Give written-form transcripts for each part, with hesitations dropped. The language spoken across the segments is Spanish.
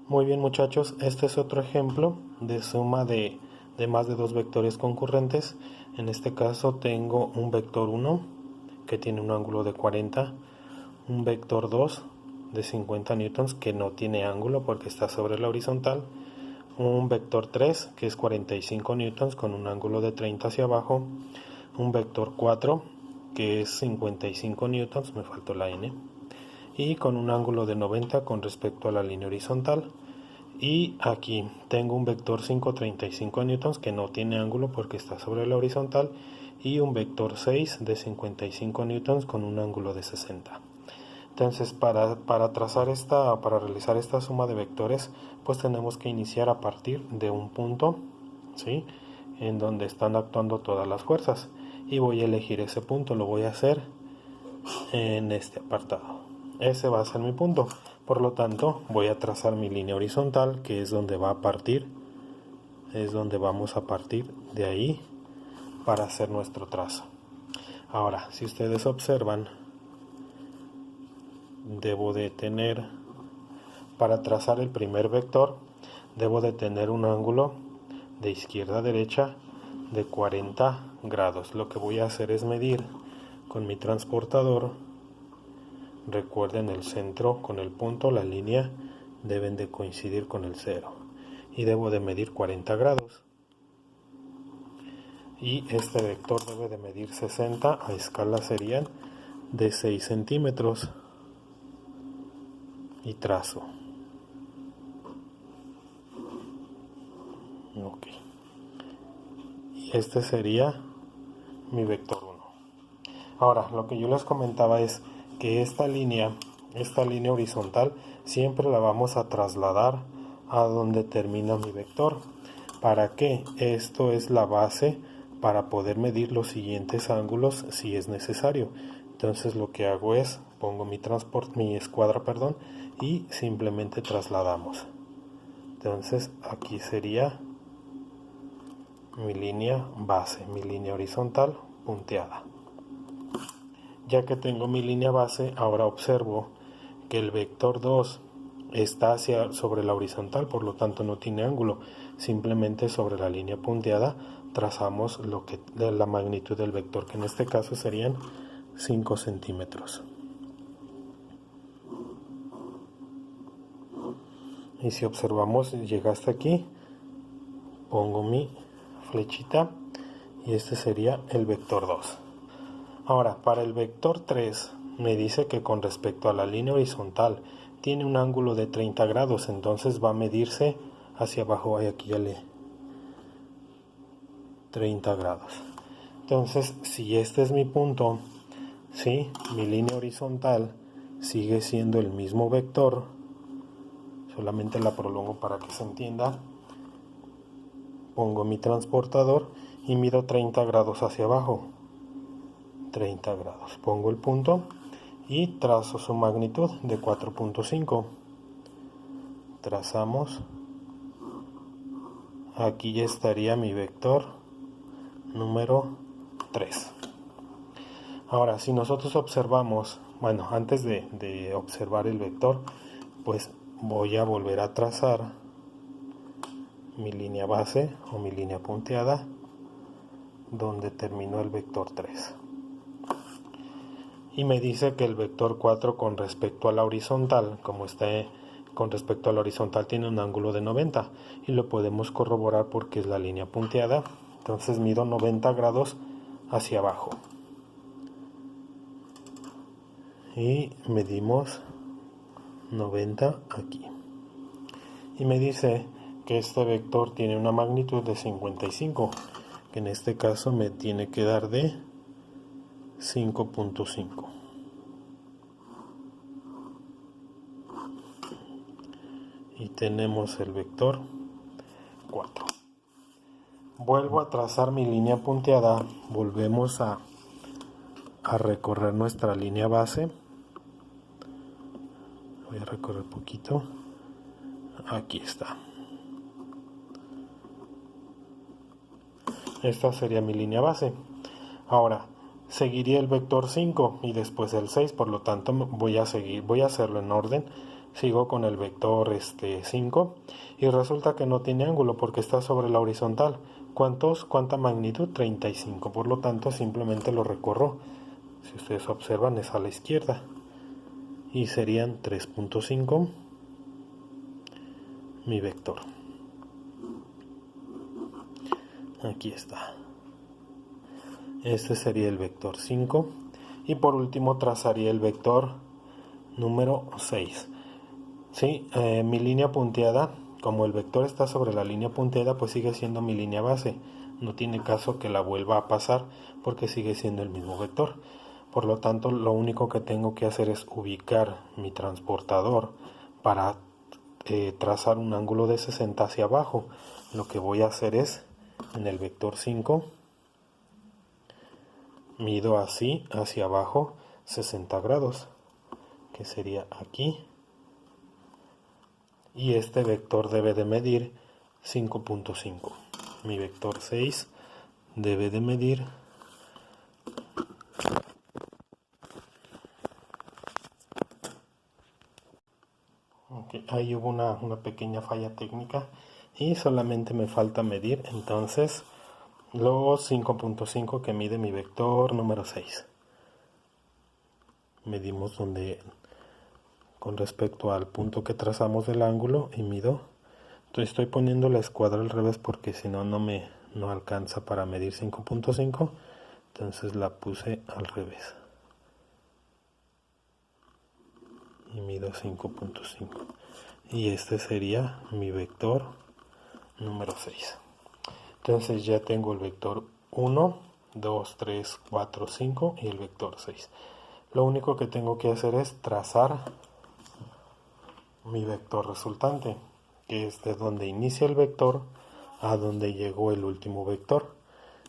Muy bien muchachos, este es otro ejemplo de suma de más de dos vectores concurrentes. En este caso tengo un vector 1 que tiene un ángulo de 40, un vector 2 de 50 newtons que no tiene ángulo porque está sobre la horizontal, un vector 3 que es 45 newtons con un ángulo de 30 hacia abajo, un vector 4 que es 55 newtons, me faltó la n, y con un ángulo de 90 con respecto a la línea horizontal. Y aquí tengo un vector 5 35 newtons que no tiene ángulo porque está sobre la horizontal, y un vector 6 de 55 newtons con un ángulo de 60. Entonces para realizar esta suma de vectores, pues tenemos que iniciar a partir de un punto, ¿sí?, en donde están actuando todas las fuerzas, y voy a elegir ese punto. Lo voy a hacer en este apartado. Ese va a ser mi punto. Por lo tanto, voy a trazar mi línea horizontal, que es donde va a partir, es donde vamos a partir de ahí para hacer nuestro trazo. Ahora, si ustedes observan, debo de tener, para trazar el primer vector, debo de tener un ángulo de izquierda a derecha de 40 grados. Lo que voy a hacer es medir con mi transportador. Recuerden, el centro con el punto, la línea, deben de coincidir con el cero. Y debo de medir 40 grados. Y este vector debe de medir 60, a escala serían de 6 centímetros. Y trazo. Ok. Y este sería mi vector 1. Ahora, lo que yo les comentaba es que esta línea horizontal siempre la vamos a trasladar a donde termina mi vector. ¿Para qué? Esto es la base para poder medir los siguientes ángulos si es necesario. Entonces lo que hago es pongo mi escuadra, y simplemente trasladamos. Entonces aquí sería mi línea base, mi línea horizontal punteada. Ya que tengo mi línea base, ahora observo que el vector 2 está sobre la horizontal, por lo tanto no tiene ángulo. Simplemente sobre la línea punteada trazamos la magnitud del vector, que en este caso serían 5 centímetros. Y si observamos, llega hasta aquí, pongo mi flechita y este sería el vector 2. Ahora, para el vector 3 me dice que con respecto a la línea horizontal tiene un ángulo de 30 grados, entonces va a medirse hacia abajo, aquí ya 30 grados. Entonces, si este es mi punto, ¿sí?, mi línea horizontal sigue siendo el mismo vector, solamente la prolongo para que se entienda. Pongo mi transportador y mido 30 grados hacia abajo. 30 grados. Pongo el punto y trazo su magnitud de 4.5. Trazamos. Aquí ya estaría mi vector número 3. Ahora, si nosotros observamos, bueno, antes de observar el vector, pues voy a volver a trazar mi línea base o mi línea punteada donde terminó el vector 3. Y me dice que el vector 4 con respecto a la horizontal, como está con respecto a la horizontal, tiene un ángulo de 90, y lo podemos corroborar porque es la línea punteada. Entonces mido 90 grados hacia abajo y medimos 90 aquí, y me dice que este vector tiene una magnitud de 55, que en este caso me tiene que dar de 5.5. Y tenemos el vector 4. Vuelvo a trazar mi línea punteada, volvemos a recorrer nuestra línea base. Voy a recorrer poquito. Aquí está. Esta sería mi línea base. Ahora, seguiría el vector 5 y después el 6, por lo tanto voy a hacerlo en orden sigo con el vector 5 y resulta que no tiene ángulo porque está sobre la horizontal. ¿Cuánta magnitud? 35. Por lo tanto, simplemente lo recorro. Si ustedes observan, es a la izquierda. Y serían 3.5 mi vector. Aquí está. Este sería el vector 5. Y por último trazaría el vector número 6. Sí, mi línea punteada, como el vector está sobre la línea punteada, pues sigue siendo mi línea base. No tiene caso que la vuelva a pasar porque sigue siendo el mismo vector. Por lo tanto, lo único que tengo que hacer es ubicar mi transportador para trazar un ángulo de 60 hacia abajo. Lo que voy a hacer es, en el vector 5, mido así hacia abajo 60 grados, que sería aquí. Y este vector debe de medir 5.5. Mi vector 6 debe de medir 5. Ahí hubo una pequeña falla técnica y solamente me falta medir entonces los 5.5 que mide mi vector número 6. Medimos donde con respecto al punto que trazamos del ángulo y mido. Entonces estoy poniendo la escuadra al revés porque si no no alcanza para medir 5.5. Entonces la puse al revés y mido 5.5 y este sería mi vector número 6. Entonces ya tengo el vector 1, 2, 3, 4, 5 y el vector 6. Lo único que tengo que hacer es trazar mi vector resultante, que es de donde inicia el vector a donde llegó el último vector.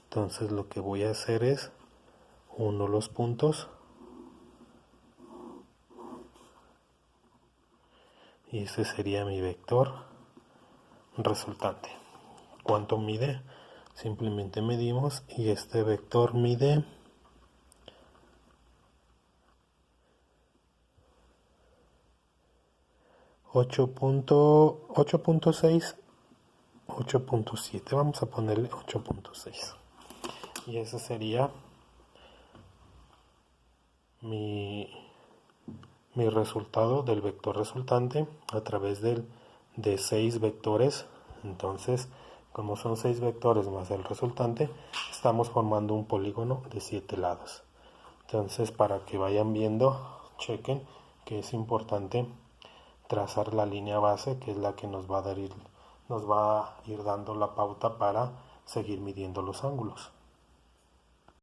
Entonces lo que voy a hacer es uno los puntos y ese sería mi vector resultante. ¿Cuánto mide? Simplemente medimos y este vector mide 8.6, 8.7. Vamos a ponerle 8.6 y ese sería mi resultado del vector resultante a través de 6 vectores. Entonces, como son 6 vectores más el resultante, estamos formando un polígono de 7 lados. Entonces, para que vayan viendo, chequen que es importante trazar la línea base, que es la que nos va a ir dando la pauta para seguir midiendo los ángulos.